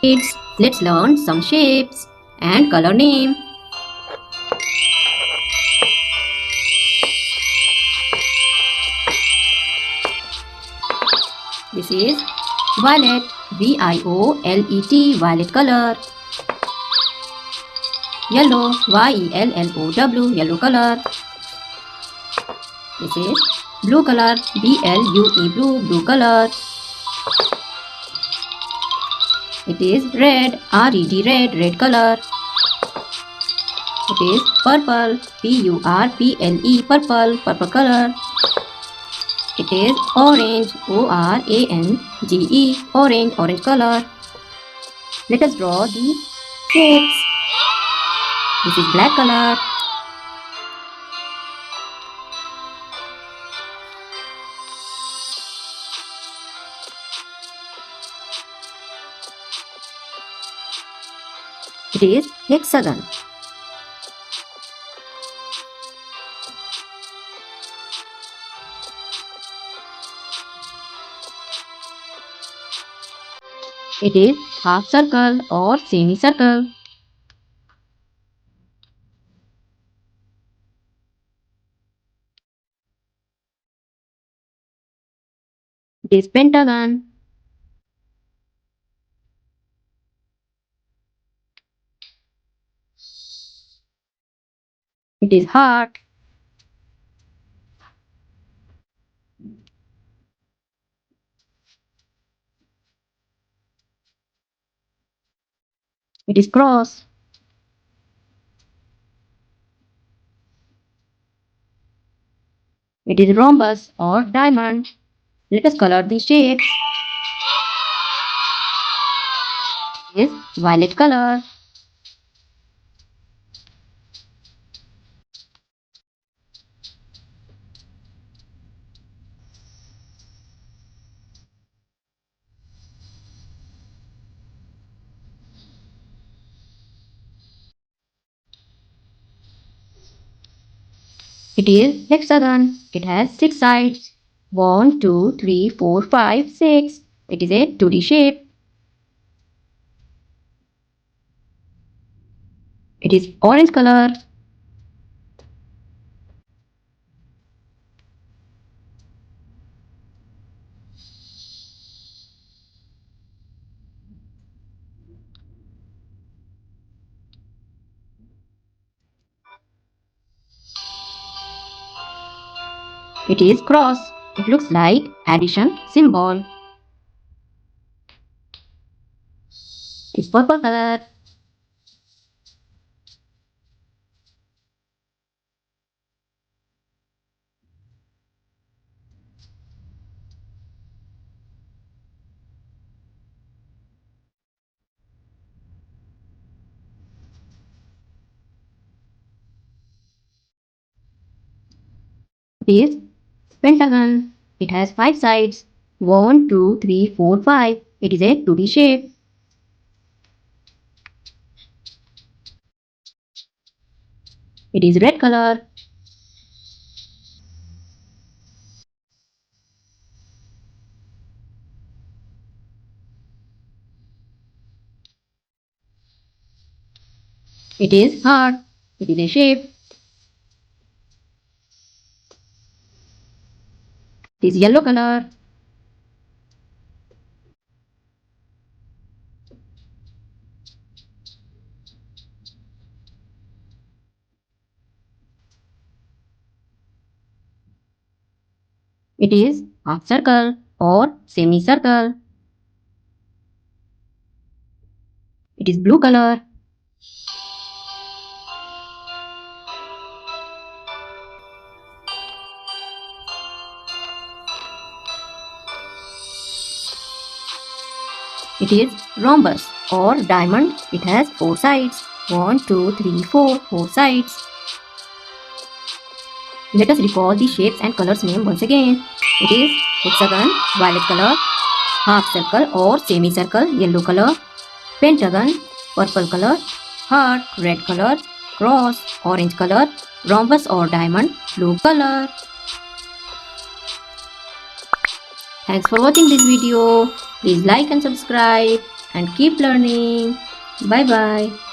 kids, let's learn some shapes and color name. This is violet, V-I-O-L-E-T, violet color. Yellow, Y-E-L-L-O-W, yellow color. This is blue color, B-L-U-E, blue, blue color. It is red, R-E-D, red, red color. It is purple, P-U-R-P-L-E, purple, purple color. It is orange, O-R-A-N-G-E, orange, orange color. Let us draw the shapes. This is black color. It is hexagon. It is half circle or semicircle. It is pentagon. It is heart. It is cross. It is rhombus or diamond. Let us color the shapes. It is violet color. It is hexagon. It has 6 sides. 1, 2, 3, 4, 5, 6. It is a 2D shape. It is orange color. It is cross. It looks like addition symbol. It's purple color. It is pentagon. It has 5 sides. 1, 2, 3, 4, 5. It is a 2D shape. It is red color. It is heart. It is a shape. It is yellow color. It is half circle or semicircle. It is blue color. It is rhombus or diamond. It has 4 sides. 1, 2, 3, 4. 4 sides. Let us recall the shapes and colors name once again. It is hexagon, violet color. Half circle or semicircle, yellow color. Pentagon, purple color. Heart, red color. Cross, orange color. Rhombus or diamond, blue color. Thanks for watching this video. Please like and subscribe. and keep learning. Bye bye.